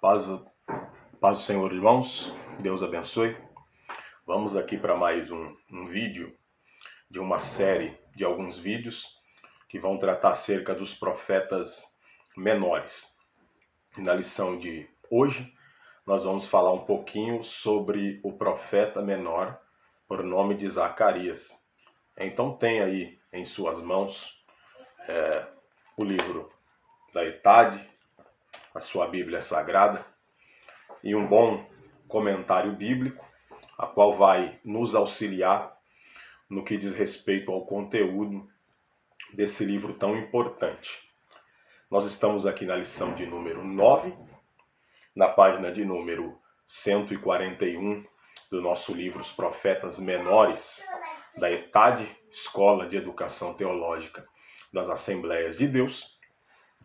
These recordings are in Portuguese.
Paz do Senhor, irmãos. Deus abençoe. Vamos aqui para mais um vídeo de uma série de alguns vídeos que vão tratar acerca dos profetas menores. E na lição de hoje, nós vamos falar um pouquinho sobre o profeta menor, por nome de Zacarias. Então tem aí em suas mãos o livro da Etade, a sua Bíblia Sagrada, e um bom comentário bíblico, a qual vai nos auxiliar no que diz respeito ao conteúdo desse livro tão importante. Nós estamos aqui na lição de número 9, na página de número 141 do nosso livro Os Profetas Menores, da Etade, Escola de Educação Teológica das Assembleias de Deus,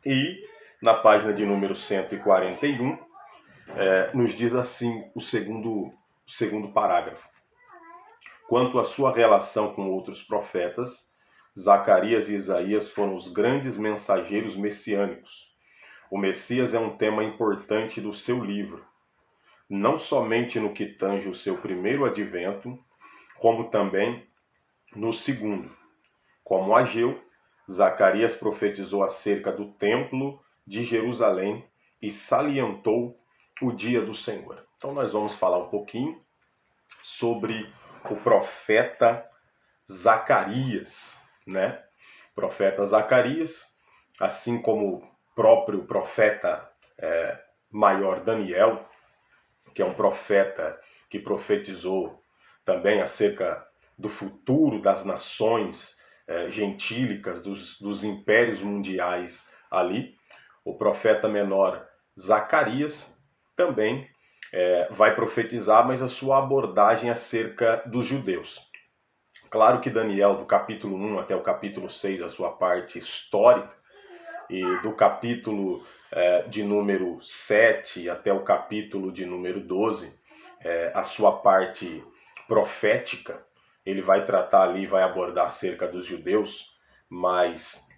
e na página de número 141, nos diz assim o segundo parágrafo. Quanto à sua relação com outros profetas, Zacarias e Isaías foram os grandes mensageiros messiânicos. O Messias é um tema importante do seu livro, não somente no que tange o seu primeiro advento, como também no segundo. Como Ageu, Zacarias profetizou acerca do templo de Jerusalém e salientou o dia do Senhor. Então nós vamos falar um pouquinho sobre o profeta Zacarias, né? O profeta Zacarias, assim como o próprio profeta maior Daniel, que é um profeta que profetizou também acerca do futuro das nações gentílicas, dos impérios mundiais ali. O profeta menor Zacarias também vai profetizar, mas a sua abordagem acerca dos judeus. Claro que Daniel, do capítulo 1 até o capítulo 6, a sua parte histórica, e do capítulo de número 7 até o capítulo de número 12, a sua parte profética, ele vai tratar ali, vai abordar acerca dos judeus, mas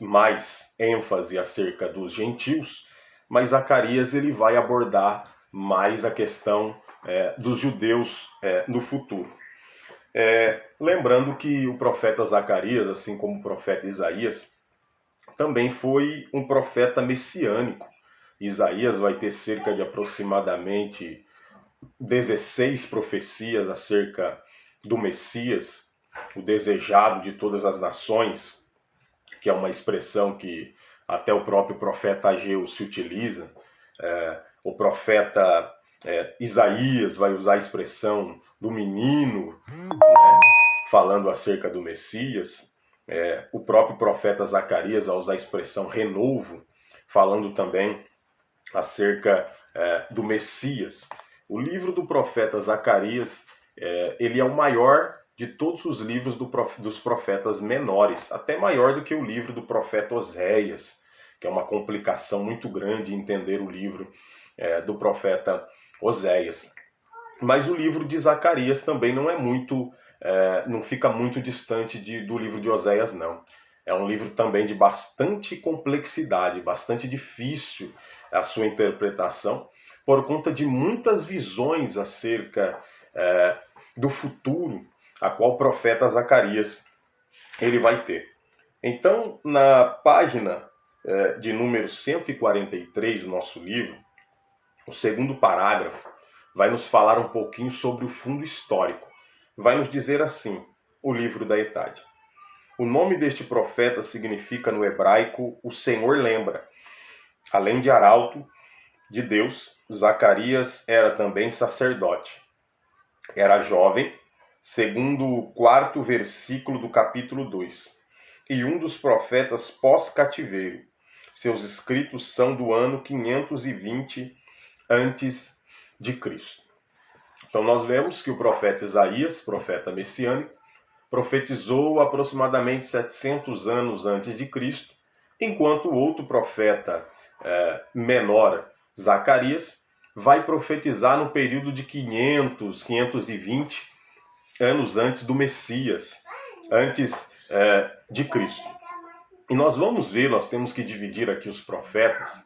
mais ênfase acerca dos gentios, mas Zacarias ele vai abordar mais a questão dos judeus no futuro. Lembrando que o profeta Zacarias, assim como o profeta Isaías, também foi um profeta messiânico. Isaías vai ter cerca de aproximadamente 16 profecias acerca do Messias, o desejado de todas as nações, que é uma expressão que até o próprio profeta Ageu se utiliza. O profeta Isaías vai usar a expressão do menino, né, falando acerca do Messias. O próprio profeta Zacarias vai usar a expressão renovo, falando também acerca do Messias. O livro do profeta Zacarias, ele é o maior de todos os livros dos profetas menores, até maior do que o livro do profeta Oséias, que é uma complicação muito grande entender o livro do profeta Oséias. Mas o livro de Zacarias também não fica muito distante do livro de Oséias, não. É um livro também de bastante complexidade, bastante difícil a sua interpretação, por conta de muitas visões acerca do futuro, a qual o profeta Zacarias ele vai ter. Então, na página de número 143 do nosso livro, o segundo parágrafo vai nos falar um pouquinho sobre o fundo histórico. Vai nos dizer assim, o livro da Etade. O nome deste profeta significa no hebraico o Senhor lembra. Além de arauto de Deus, Zacarias era também sacerdote. Era jovem, segundo o 4º versículo do capítulo 2, e um dos profetas pós-cativeiro. Seus escritos são do ano 520 antes de Cristo. Então nós vemos que o profeta Isaías, profeta messiânico, profetizou aproximadamente 700 anos antes de Cristo, enquanto o outro profeta menor, Zacarias, vai profetizar no período de 520 anos antes do Messias, antes de Cristo. E nós vamos ver, nós temos que dividir aqui os profetas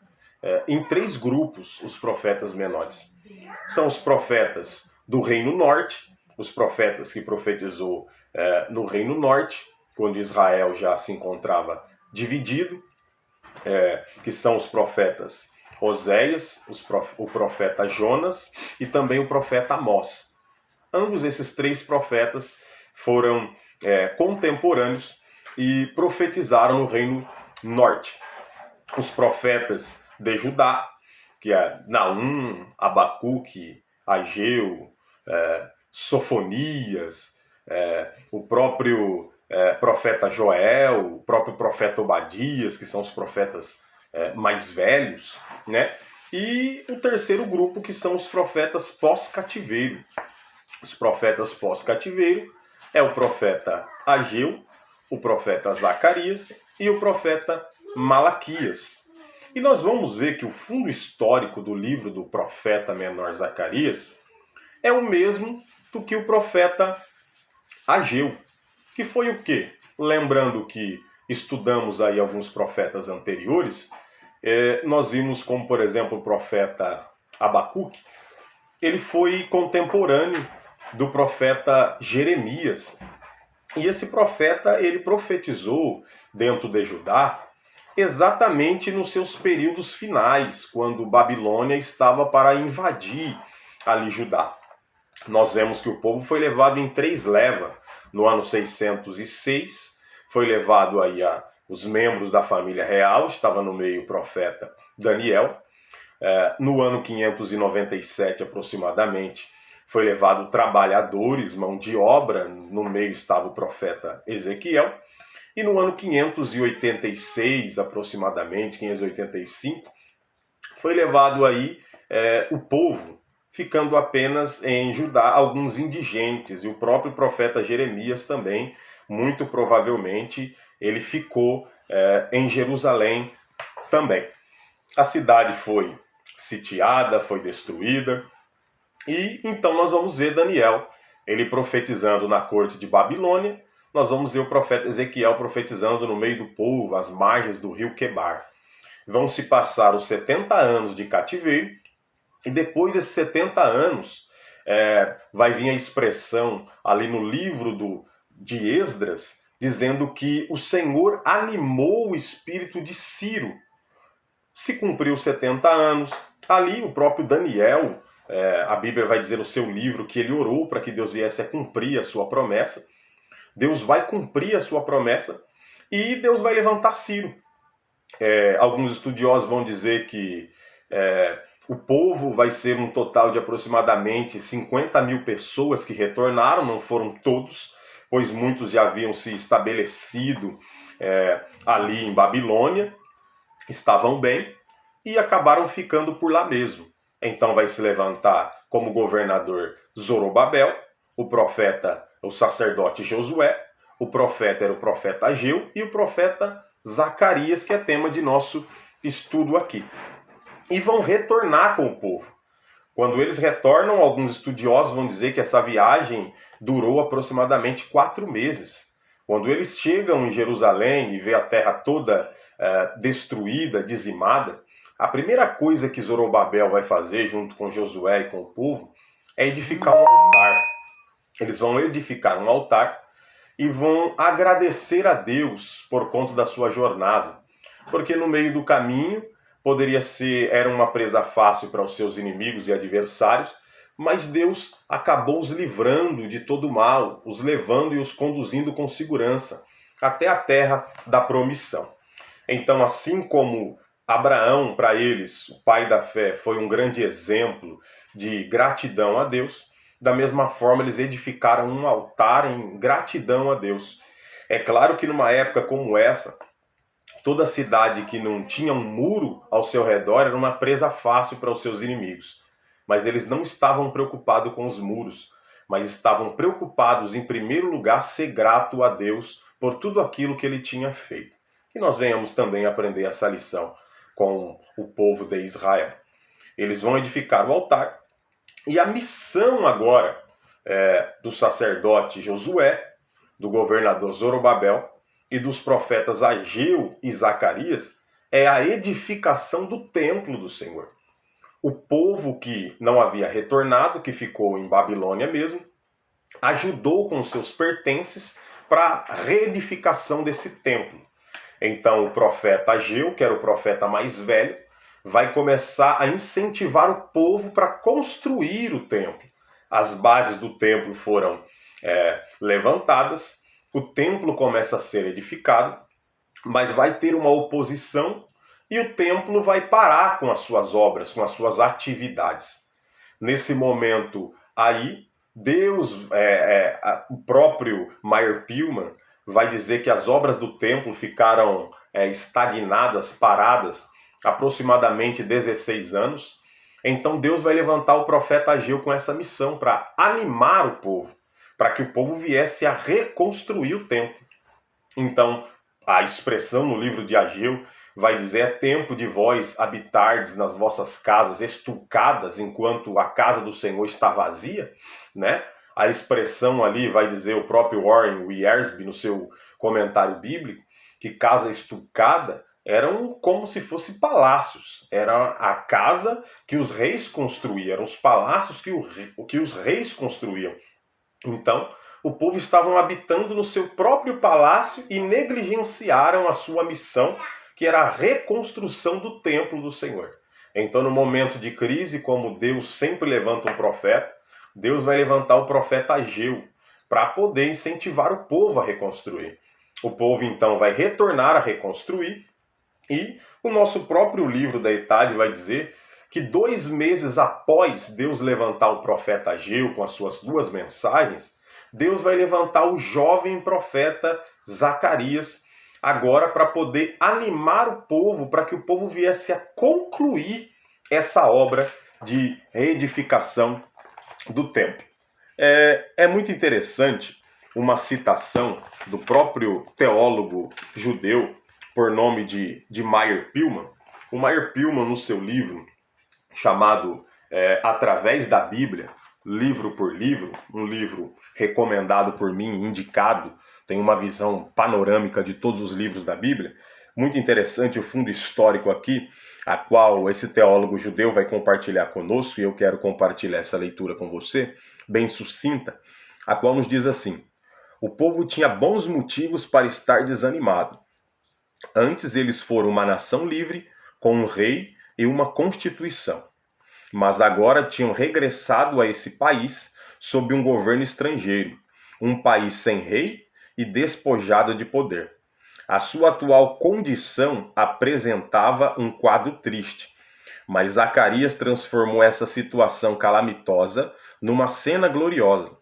em três grupos os profetas menores. São os profetas do Reino Norte, os profetas que profetizou no Reino Norte, quando Israel já se encontrava dividido, que são os profetas Oséias, o profeta Jonas e também o profeta Amós. Ambos esses três profetas foram contemporâneos e profetizaram no Reino Norte. Os profetas de Judá, que é Naum, Abacuque, Ageu, Sofonias, o próprio profeta Joel, o próprio profeta Obadias, que são os profetas mais velhos, né? E o terceiro grupo, que são os profetas pós-cativeiro. Os profetas pós-cativeiro é o profeta Ageu, o profeta Zacarias e o profeta Malaquias. E nós vamos ver que o fundo histórico do livro do profeta menor Zacarias é o mesmo do que o profeta Ageu, que foi o quê? Lembrando que estudamos aí alguns profetas anteriores, nós vimos como, por exemplo, o profeta Abacuque, ele foi contemporâneo do profeta Jeremias. E esse profeta, ele profetizou dentro de Judá exatamente nos seus períodos finais, quando Babilônia estava para invadir ali Judá. Nós vemos que o povo foi levado em 3 levas. No ano 606, foi levado aí os membros da família real, estava no meio o profeta Daniel. No ano 597 aproximadamente, foi levado trabalhadores, mão de obra, no meio estava o profeta Ezequiel. E no ano 586 aproximadamente, 585, foi levado aí o povo, ficando apenas em Judá alguns indigentes, e o próprio profeta Jeremias também, muito provavelmente, ele ficou em Jerusalém também. A cidade foi sitiada, foi destruída, e então nós vamos ver Daniel, ele profetizando na corte de Babilônia. Nós vamos ver o profeta Ezequiel profetizando no meio do povo, às margens do rio Quebar. Vão se passar os 70 anos de cativeiro, e depois desses 70 anos, vai vir a expressão ali no livro de Esdras, dizendo que o Senhor animou o espírito de Ciro. Se cumpriu 70 anos, ali o próprio Daniel, a Bíblia vai dizer no seu livro que ele orou para que Deus viesse a cumprir a sua promessa. Deus vai cumprir a sua promessa e Deus vai levantar Ciro. Alguns estudiosos vão dizer que o povo vai ser um total de aproximadamente 50 mil pessoas que retornaram, não foram todos, pois muitos já haviam se estabelecido ali em Babilônia, estavam bem e acabaram ficando por lá mesmo. Então vai se levantar como governador Zorobabel, o profeta, o sacerdote Josué, o profeta era o profeta Ageu e o profeta Zacarias, que é tema de nosso estudo aqui. E vão retornar com o povo. Quando eles retornam, alguns estudiosos vão dizer que essa viagem durou aproximadamente 4 meses. Quando eles chegam em Jerusalém e vê a terra toda destruída, dizimada, a primeira coisa que Zorobabel vai fazer junto com Josué e com o povo é edificar um altar. Eles vão edificar um altar e vão agradecer a Deus por conta da sua jornada. Porque no meio do caminho era uma presa fácil para os seus inimigos e adversários, mas Deus acabou os livrando de todo o mal, os levando e os conduzindo com segurança até a terra da promissão. Então, assim como Abraão, para eles, o pai da fé, foi um grande exemplo de gratidão a Deus, da mesma forma eles edificaram um altar em gratidão a Deus. É claro que numa época como essa, toda cidade que não tinha um muro ao seu redor era uma presa fácil para os seus inimigos. Mas eles não estavam preocupados com os muros, mas estavam preocupados, em primeiro lugar, ser grato a Deus por tudo aquilo que ele tinha feito. Que nós venhamos também aprender essa lição com o povo de Israel. Eles vão edificar o altar, e a missão agora do sacerdote Josué, do governador Zorobabel, e dos profetas Ageu e Zacarias é a edificação do templo do Senhor. O povo que não havia retornado, que ficou em Babilônia mesmo, ajudou com seus pertences para a reedificação desse templo. Então o profeta Ageu, que era o profeta mais velho, vai começar a incentivar o povo para construir o templo. As bases do templo foram levantadas, o templo começa a ser edificado, mas vai ter uma oposição e o templo vai parar com as suas obras, com as suas atividades. Nesse momento aí, Deus, o próprio Meyer Pillman, vai dizer que as obras do templo ficaram estagnadas, paradas, aproximadamente 16 anos. Então Deus vai levantar o profeta Ageu com essa missão para animar o povo, para que o povo viesse a reconstruir o templo. Então, a expressão no livro de Ageu vai dizer: é tempo de vós habitardes nas vossas casas estucadas enquanto a casa do Senhor está vazia, né? A expressão ali vai dizer, o próprio Warren Wiersbe, no seu comentário bíblico, que casa estucada eram como se fossem palácios. Era a casa que os reis construíam, eram os palácios que os reis construíam. Então, o povo estava habitando no seu próprio palácio e negligenciaram a sua missão, que era a reconstrução do templo do Senhor. Então, no momento de crise, como Deus sempre levanta um profeta, Deus vai levantar o profeta Ageu para poder incentivar o povo a reconstruir. O povo, então, vai retornar a reconstruir e o nosso próprio livro da Etade vai dizer que 2 meses após Deus levantar o profeta Ageu com as suas 2 mensagens, Deus vai levantar o jovem profeta Zacarias, agora para poder animar o povo, para que o povo viesse a concluir essa obra de reedificação do templo. É muito interessante uma citação do próprio teólogo judeu, por nome de Meyer Pillman. O Meyer Pillman, no seu livro chamado Através da Bíblia, livro por livro, um livro recomendado por mim, indicado, tem uma visão panorâmica de todos os livros da Bíblia. Muito interessante o fundo histórico aqui, a qual esse teólogo judeu vai compartilhar conosco, e eu quero compartilhar essa leitura com você, bem sucinta, a qual nos diz assim: o povo tinha bons motivos para estar desanimado. Antes eles foram uma nação livre, com um rei e uma constituição. Mas agora tinham regressado a esse país sob um governo estrangeiro, um país sem rei e despojado de poder. A sua atual condição apresentava um quadro triste, mas Zacarias transformou essa situação calamitosa numa cena gloriosa,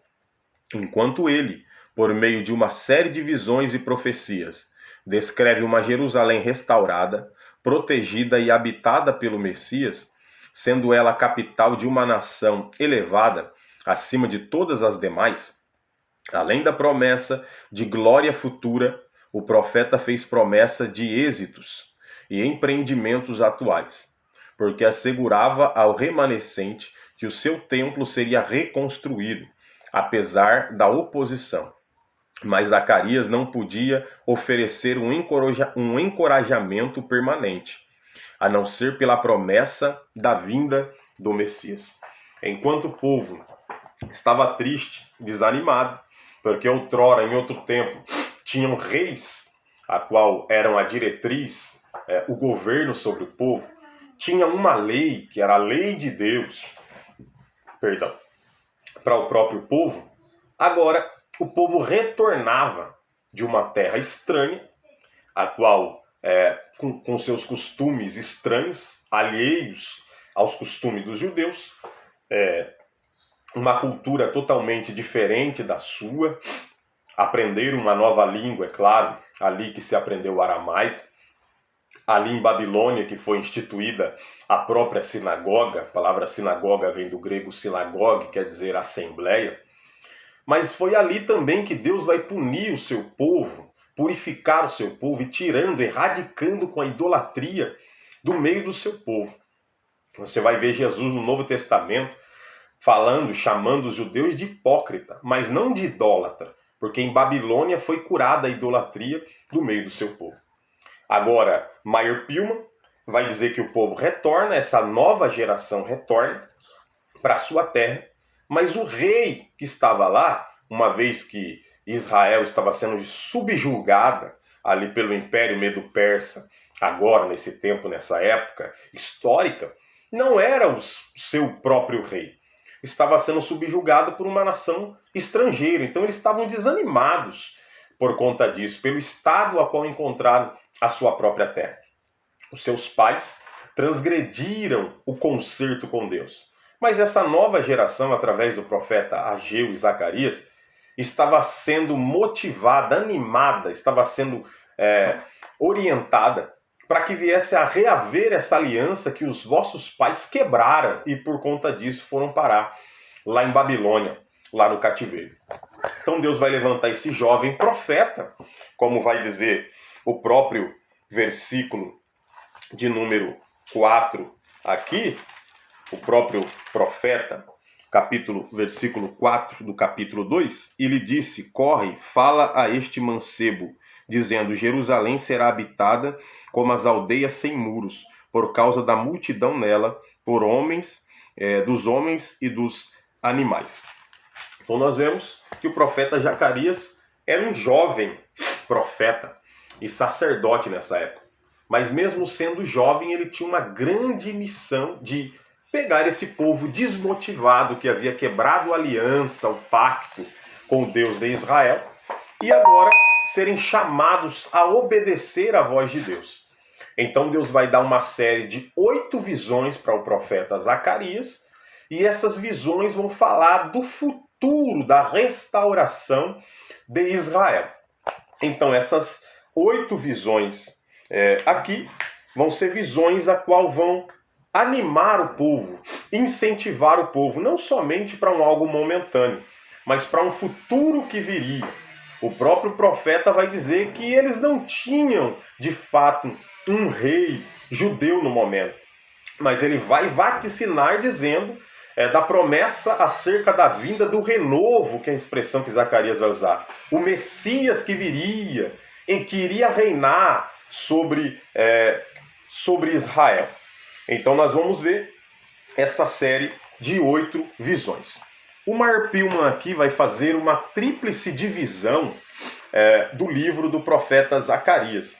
enquanto ele, por meio de uma série de visões e profecias, descreve uma Jerusalém restaurada, protegida e habitada pelo Messias, sendo ela a capital de uma nação elevada acima de todas as demais. Além da promessa de glória futura, o profeta fez promessa de êxitos e empreendimentos atuais, porque assegurava ao remanescente que o seu templo seria reconstruído, apesar da oposição. Mas Zacarias não podia oferecer um encorajamento permanente, a não ser pela promessa da vinda do Messias. Enquanto o povo estava triste, desanimado, porque outrora, em outro tempo, tinham reis, a qual eram a diretriz, o governo sobre o povo, tinha uma lei, que era a lei de Deus, para o próprio povo. Agora, o povo retornava de uma terra estranha, a qual, com seus costumes estranhos, alheios aos costumes dos judeus, uma cultura totalmente diferente da sua, aprenderam uma nova língua, é claro, ali que se aprendeu o aramaico, ali em Babilônia que foi instituída a própria sinagoga. A palavra sinagoga vem do grego sinagogue, quer dizer assembleia. Mas foi ali também que Deus vai punir o seu povo, purificar o seu povo e tirando, erradicando com a idolatria do meio do seu povo. Você vai ver Jesus no Novo Testamento falando, chamando os judeus de hipócrita, mas não de idólatra, porque em Babilônia foi curada a idolatria do meio do seu povo. Agora, Meyer Pillman vai dizer que o povo retorna, essa nova geração retorna para sua terra, mas o rei que estava lá, uma vez que Israel estava sendo subjugada ali pelo Império Medo-Persa, agora, nesse tempo, nessa época histórica, não era o seu próprio rei. Estava sendo subjugado por uma nação estrangeira. Então eles estavam desanimados por conta disso, pelo estado a qual encontraram a sua própria terra. Os seus pais transgrediram o concerto com Deus. Mas essa nova geração, através do profeta Ageu e Zacarias, estava sendo motivada, animada, estava sendo orientada para que viesse a reaver essa aliança que os vossos pais quebraram e por conta disso foram parar lá em Babilônia, lá no cativeiro. Então Deus vai levantar este jovem profeta, como vai dizer o próprio versículo de número 4 aqui, o próprio profeta, versículo 4 do capítulo 2, ele disse: corre, fala a este mancebo, dizendo: Jerusalém será habitada como as aldeias sem muros, por causa da multidão nela, por homens, dos homens e dos animais. Então nós vemos que o profeta Zacarias era um jovem profeta e sacerdote nessa época. Mas mesmo sendo jovem, ele tinha uma grande missão de pegar esse povo desmotivado que havia quebrado a aliança, o pacto com o Deus de Israel, e agora serem chamados a obedecer à voz de Deus. Então Deus vai dar uma série de 8 visões para o profeta Zacarias, e essas visões vão falar do futuro, da restauração de Israel. Então essas 8 visões aqui vão ser visões a qual vão animar o povo, incentivar o povo, não somente para algo momentâneo, mas para um futuro que viria. O próprio profeta vai dizer que eles não tinham, de fato, um rei judeu no momento, mas ele vai vaticinar dizendo da promessa acerca da vinda do renovo, que é a expressão que Zacarias vai usar. O Messias que viria e que iria reinar sobre Israel. Então nós vamos ver essa série de 8 visões. O Meyer Pillman aqui vai fazer uma tríplice divisão do livro do profeta Zacarias.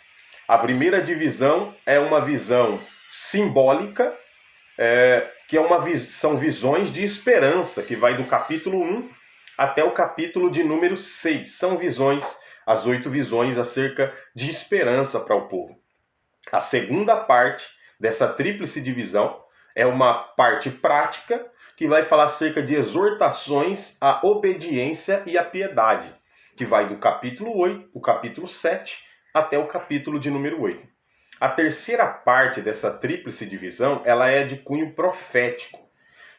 A primeira divisão é uma visão simbólica, são visões de esperança, que vai do capítulo 1 até o capítulo de número 6. São visões, as 8 visões acerca de esperança para o povo. A segunda parte dessa tríplice divisão é uma parte prática, que vai falar acerca de exortações à obediência e à piedade, que vai do capítulo 8, o capítulo 7, até o capítulo de número 8. A terceira parte dessa tríplice divisão, ela é de cunho profético,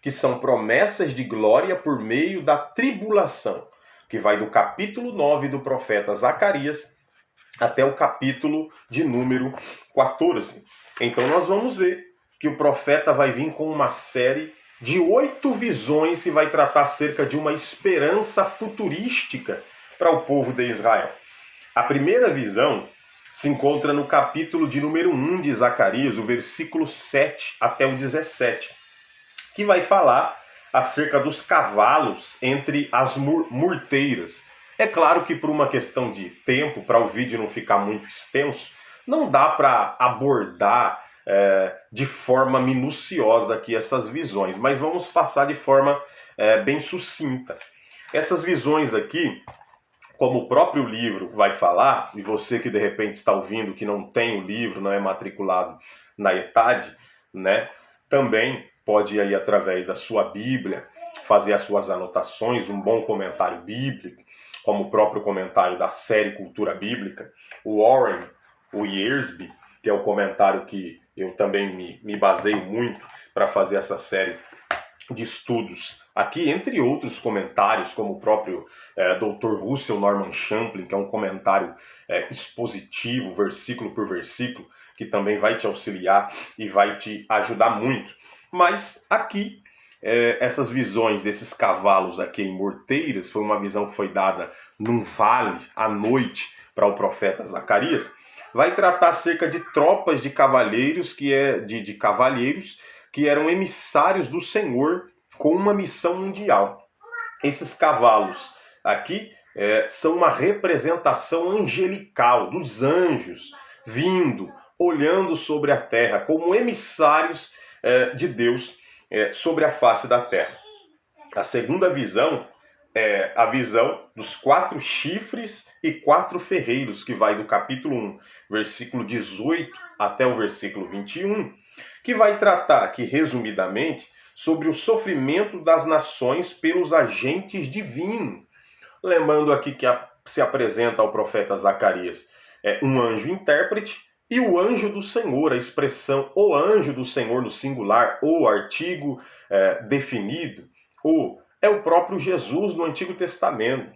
que são promessas de glória por meio da tribulação, que vai do capítulo 9 do profeta Zacarias até o capítulo de número 14. Então nós vamos ver que o profeta vai vir com uma série de 8 visões que vai tratar acerca de uma esperança futurística para o povo de Israel. A primeira visão se encontra no capítulo de número 1 de Zacarias, o versículo 7 até o 17, que vai falar acerca dos cavalos entre as murteiras. É claro que por uma questão de tempo, para o vídeo não ficar muito extenso, não dá para abordar de forma minuciosa aqui essas visões, mas vamos passar de forma bem sucinta. Essas visões aqui, como o próprio livro vai falar, e você que de repente está ouvindo que não tem o livro, não é matriculado na ETAD, né, também pode ir aí através da sua Bíblia, fazer as suas anotações, um bom comentário bíblico, como o próprio comentário da série Cultura Bíblica, o Warren, o Yearsby, que é o comentário que eu também me baseio muito para fazer essa série de estudos. Aqui, entre outros comentários, como o próprio Dr. Russell Norman Champlin, que é um comentário expositivo, versículo por versículo, que também vai te auxiliar e vai te ajudar muito. Mas aqui, essas visões desses cavalos aqui em morteiras, foi uma visão que foi dada num vale à noite para o profeta Zacarias, vai tratar acerca de tropas de cavalheiros, de cavalheiros que eram emissários do Senhor com uma missão mundial. Esses cavalos aqui são uma representação angelical dos anjos vindo, olhando sobre a terra, como emissários de Deus sobre a face da terra. A segunda visão é a visão dos 4 chifres e 4 ferreiros, que vai do capítulo 1, versículo 18 até o versículo 21, que vai tratar aqui, resumidamente, sobre o sofrimento das nações pelos agentes divinos. Lembrando aqui que se apresenta ao profeta Zacarias um anjo intérprete e o anjo do Senhor, a expressão o anjo do Senhor no singular, ou artigo definido, ou é o próprio Jesus no Antigo Testamento.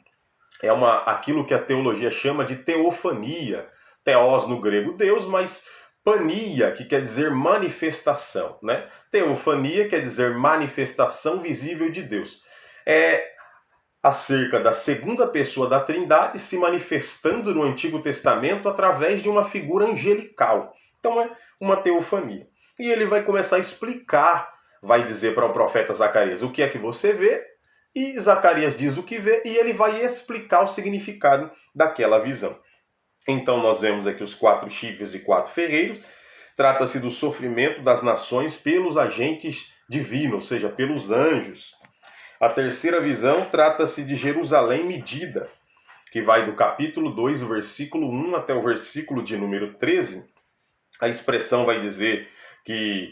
É aquilo que a teologia chama de teofania. Theos no grego Deus, mas pania, que quer dizer manifestação, né? Teofania quer dizer manifestação visível de Deus. É acerca da segunda pessoa da Trindade se manifestando no Antigo Testamento através de uma figura angelical. Então é uma teofania. E ele vai começar a explicar, vai dizer para o profeta Zacarias o que é que você vê, e Zacarias diz o que vê, e ele vai explicar o significado daquela visão. Então nós vemos aqui os 4 chifres e 4 ferreiros. Trata-se do sofrimento das nações pelos agentes divinos, ou seja, pelos anjos. A terceira visão trata-se de Jerusalém medida, que vai do capítulo 2, o versículo 1 até o versículo de número 13. A expressão vai dizer que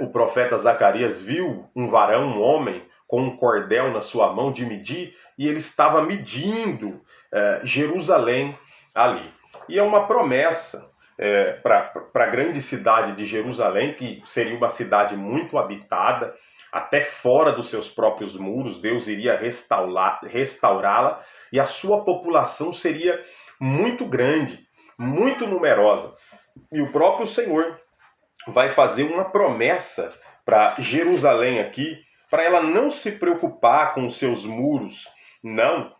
o profeta Zacarias viu um varão, um homem, com um cordel na sua mão de medir, e ele estava medindo Jerusalém ali. E é uma promessa para a grande cidade de Jerusalém, que seria uma cidade muito habitada, até fora dos seus próprios muros. Deus iria restaurá-la, e a sua população seria muito grande, muito numerosa. E o próprio Senhor vai fazer uma promessa para Jerusalém aqui, para ela não se preocupar com os seus muros, não,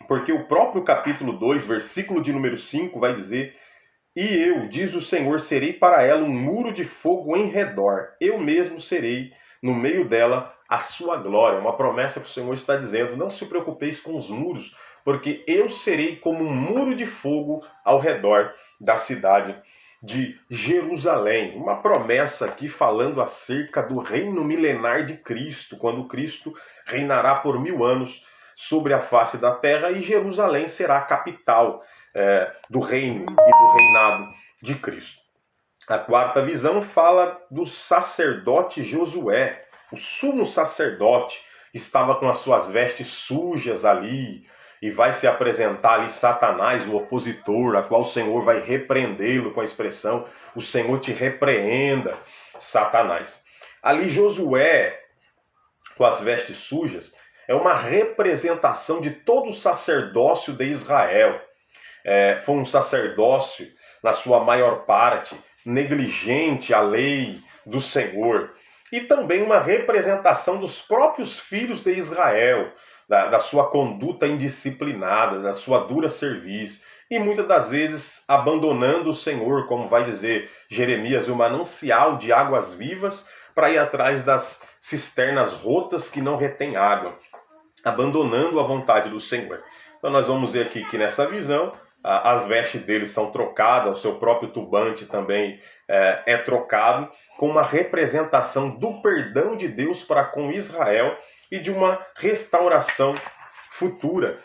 porque o próprio capítulo 2, versículo de número 5 vai dizer: e eu, diz o Senhor, serei para ela um muro de fogo em redor, eu mesmo serei no meio dela a sua glória. Uma promessa que o Senhor está dizendo: não se preocupeis com os muros, porque eu serei como um muro de fogo ao redor da cidade de Jerusalém. Uma promessa aqui falando acerca do reino milenar de Cristo, quando Cristo reinará por 1000 anos sobre a face da terra, e Jerusalém será a capital do reino e do reinado de Cristo. A quarta visão fala do sacerdote Josué. O sumo sacerdote estava com as suas vestes sujas ali, e vai se apresentar ali Satanás, o opositor, a qual o Senhor vai repreendê-lo com a expressão: o Senhor te repreenda, Satanás. Ali Josué, com as vestes sujas, é uma representação de todo o sacerdócio de Israel. Foi um sacerdócio, na sua maior parte, negligente à lei do Senhor. E também uma representação dos próprios filhos de Israel, da sua conduta indisciplinada, da sua dura cerviz, e muitas das vezes abandonando o Senhor, como vai dizer Jeremias, o manancial de águas vivas, para ir atrás das cisternas rotas que não retêm água, abandonando a vontade do Senhor. Então nós vamos ver aqui que nessa visão, as vestes deles são trocadas, o seu próprio turbante também é trocado, com uma representação do perdão de Deus para com Israel e de uma restauração futura.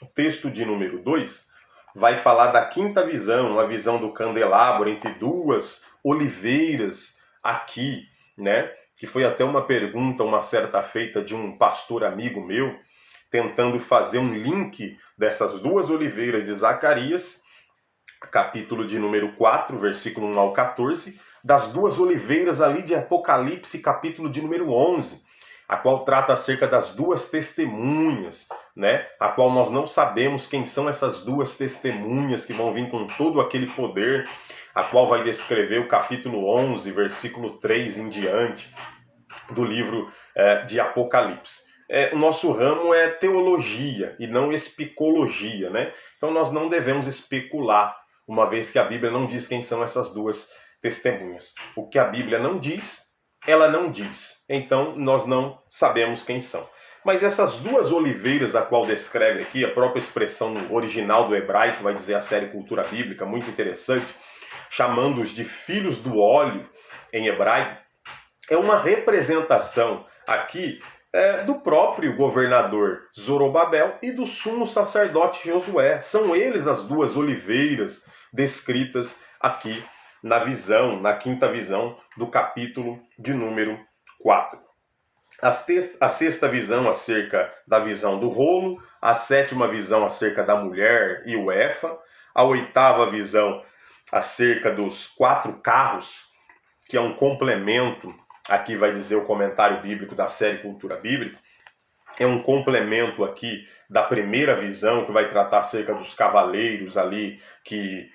O texto de número 2 vai falar da quinta visão, a visão do candelabro entre 2 oliveiras aqui, né? Que foi até uma pergunta, uma certa feita de um pastor amigo meu, tentando fazer um link dessas 2 oliveiras de Zacarias, capítulo de número 4, versículo 1 ao 14, das 2 oliveiras ali de Apocalipse, capítulo de número 11, a qual trata acerca das 2 testemunhas, né? A qual nós não sabemos quem são essas 2 testemunhas que vão vir com todo aquele poder, a qual vai descrever o capítulo 11, versículo 3 em diante, do livro de Apocalipse. O nosso ramo é teologia e não especologia, né? Então nós não devemos especular uma vez que a Bíblia não diz quem são essas duas testemunhas. O que a Bíblia não diz, ela não diz. Então, nós não sabemos quem são. Mas essas duas oliveiras a qual descreve aqui, a própria expressão no original do hebraico, vai dizer a série Cultura Bíblica, muito interessante, chamando-os de filhos do óleo em hebraico, é uma representação aqui do próprio governador Zorobabel e do sumo sacerdote Josué. São eles as duas oliveiras descritas aqui na visão, na quinta visão do capítulo de número 4. A sexta visão acerca da visão do rolo, a sétima visão acerca da mulher e o efa, a oitava visão acerca dos 4 carros, que é um complemento, aqui vai dizer o comentário bíblico da série Cultura Bíblica, é um complemento aqui da primeira visão, que vai tratar acerca dos cavaleiros ali, que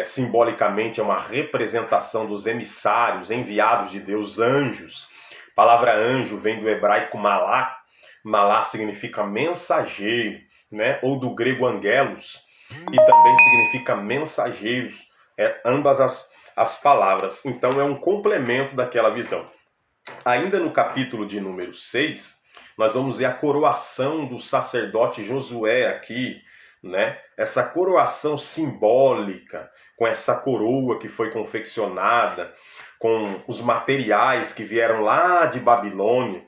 simbolicamente é uma representação dos emissários, enviados de Deus, anjos. A palavra anjo vem do hebraico malá. Malá significa mensageiro, né? Ou do grego angelos, e também significa mensageiros. Ambas as palavras. Então é um complemento daquela visão. Ainda no capítulo de número 6, nós vamos ver a coroação do sacerdote Josué aqui, né? Essa coroação simbólica, com essa coroa que foi confeccionada, com os materiais que vieram lá de Babilônia,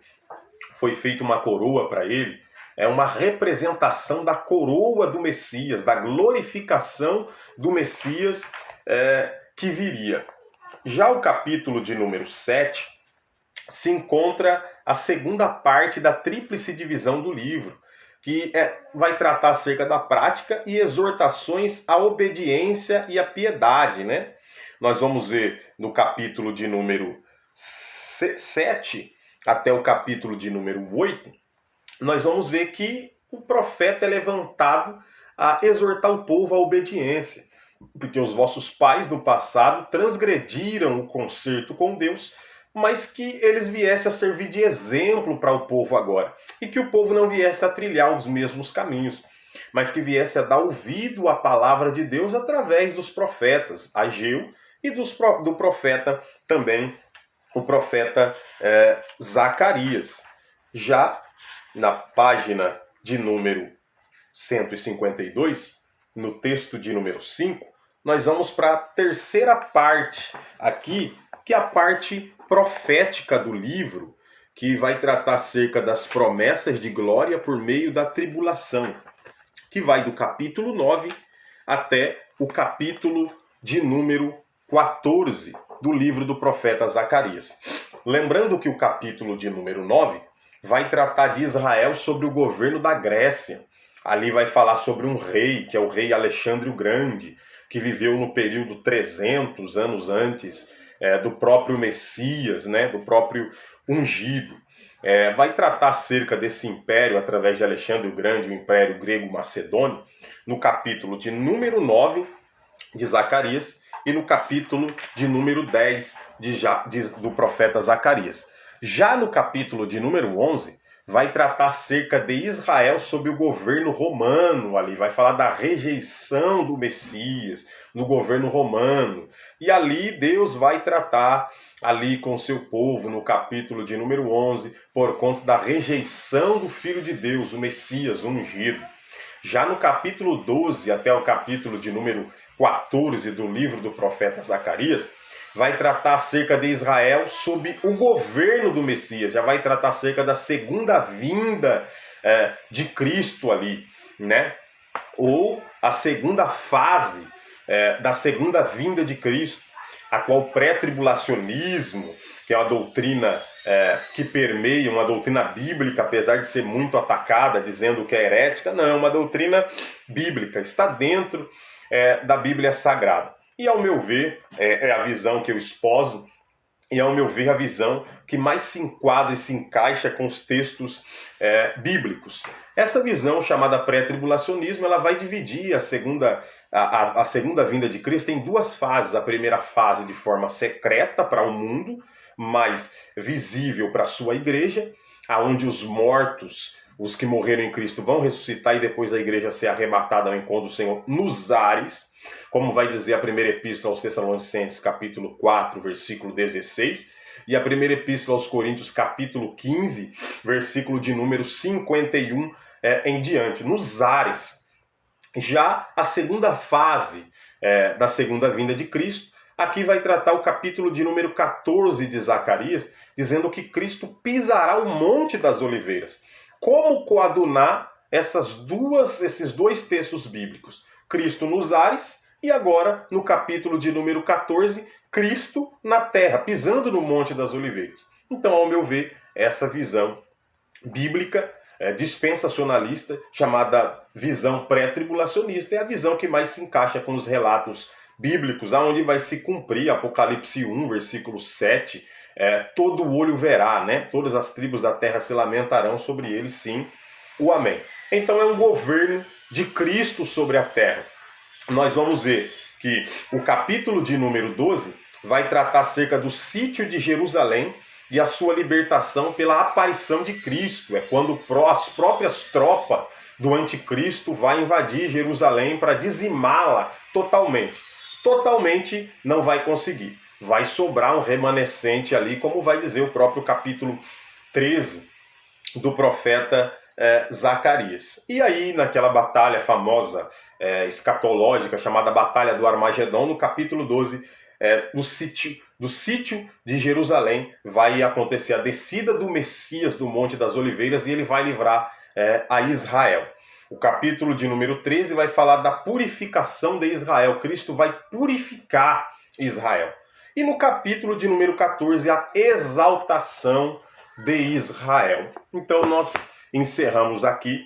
foi feita uma coroa para ele. É uma representação da coroa do Messias, da glorificação do Messias que viria. Já o capítulo de número 7 se encontra a segunda parte da tríplice divisão do livro, que vai tratar acerca da prática e exortações à obediência e à piedade, né? Nós vamos ver no capítulo de número 7 até o capítulo de número 8, nós vamos ver que o profeta é levantado a exortar o povo à obediência, porque os vossos pais no passado transgrediram o concerto com Deus, mas que eles viessem a servir de exemplo para o povo agora. E que o povo não viesse a trilhar os mesmos caminhos, mas que viesse a dar ouvido à palavra de Deus através dos profetas, Ageu, e do profeta também, o profeta Zacarias. Já na página de número 152, no texto de número 5, nós vamos para a terceira parte aqui, que é a parte profética do livro, que vai tratar acerca das promessas de glória por meio da tribulação, que vai do capítulo 9 até o capítulo de número 14 do livro do profeta Zacarias. Lembrando que o capítulo de número 9 vai tratar de Israel sobre o governo da Grécia. Ali vai falar sobre um rei, que é o rei Alexandre o Grande, que viveu no período 300 anos antes do próprio Messias, né, do próprio ungido. Vai tratar acerca desse império através de Alexandre o Grande, o Império Grego-Macedônio, no capítulo de número 9 de Zacarias e no capítulo de número 10 do profeta Zacarias. Já no capítulo de número 11, vai tratar acerca de Israel sob o governo romano, ali vai falar da rejeição do Messias no governo romano. E ali Deus vai tratar ali com o seu povo no capítulo de número 11, por conta da rejeição do Filho de Deus, o Messias, o ungido. Já no capítulo 12 até o capítulo de número 14 do livro do profeta Zacarias, vai tratar acerca de Israel sob o governo do Messias, já vai tratar acerca da segunda vinda de Cristo ali, né? Ou a segunda fase da segunda vinda de Cristo, a qual o pré-tribulacionismo, que é uma doutrina que permeia, uma doutrina bíblica, apesar de ser muito atacada, dizendo que é herética, não, é uma doutrina bíblica, está dentro da Bíblia Sagrada. E ao meu ver, é a visão que eu esposo, e ao meu ver a visão que mais se enquadra e se encaixa com os textos bíblicos. Essa visão chamada pré-tribulacionismo, ela vai dividir a segunda vinda de Cristo em duas fases. A primeira fase de forma secreta para o mundo, mas visível para a sua igreja, aonde os mortos, os que morreram em Cristo, vão ressuscitar e depois a igreja ser arrebatada ao encontro do Senhor nos ares. como vai dizer a primeira epístola aos Tessalonicenses, capítulo 4, versículo 16, e a primeira epístola aos Coríntios, capítulo 15, versículo de número 51 em diante, nos ares. Já a segunda fase da segunda vinda de Cristo, aqui vai tratar o capítulo de número 14 de Zacarias, dizendo que Cristo pisará o Monte das Oliveiras. Como coadunar esses dois textos bíblicos? Cristo nos ares e agora, no capítulo de número 14, Cristo na terra, pisando no Monte das Oliveiras. Então, ao meu ver, essa visão bíblica dispensacionalista, chamada visão pré-tribulacionista, é a visão que mais se encaixa com os relatos bíblicos, aonde vai se cumprir Apocalipse 1, versículo 7, todo olho verá, né? Todas as tribos da terra se lamentarão sobre ele, sim, o amém. Então é um governo de Cristo sobre a terra. Nós vamos ver que o capítulo de número 12 vai tratar acerca do sítio de Jerusalém e a sua libertação pela aparição de Cristo. É quando as próprias tropas do anticristo vai invadir Jerusalém para dizimá-la totalmente. Totalmente não vai conseguir. Vai sobrar um remanescente ali, como vai dizer o próprio capítulo 13 do profeta Zacarias. E aí, naquela batalha famosa, escatológica, chamada Batalha do Armagedon, no capítulo 12, do sítio de Jerusalém, vai acontecer a descida do Messias do Monte das Oliveiras e ele vai livrar a Israel. O capítulo de número 13 vai falar da purificação de Israel. Cristo vai purificar Israel. E no capítulo de número 14, a exaltação de Israel. Então nós encerramos aqui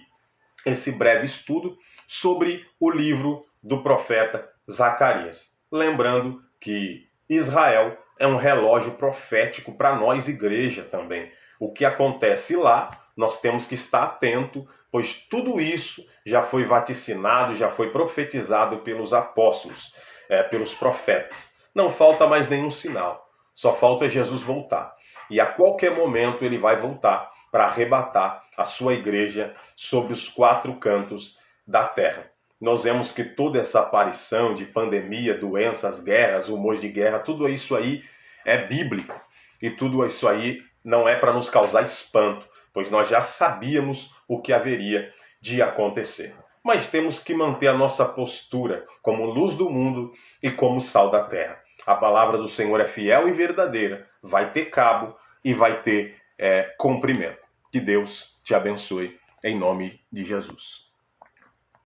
esse breve estudo sobre o livro do profeta Zacarias. Lembrando que Israel é um relógio profético para nós, igreja, também. O que acontece lá, nós temos que estar atento, pois tudo isso já foi vaticinado, já foi profetizado pelos apóstolos, pelos profetas. Não falta mais nenhum sinal, só falta Jesus voltar. E a qualquer momento ele vai voltar para arrebatar a sua igreja sobre os quatro cantos da terra. Nós vemos que toda essa aparição de pandemia, doenças, guerras, rumores de guerra, tudo isso aí é bíblico. E tudo isso aí não é para nos causar espanto, pois nós já sabíamos o que haveria de acontecer. Mas temos que manter a nossa postura como luz do mundo e como sal da terra. A palavra do Senhor é fiel e verdadeira, vai ter cabo e vai ter cumprimento. Que Deus te abençoe, em nome de Jesus.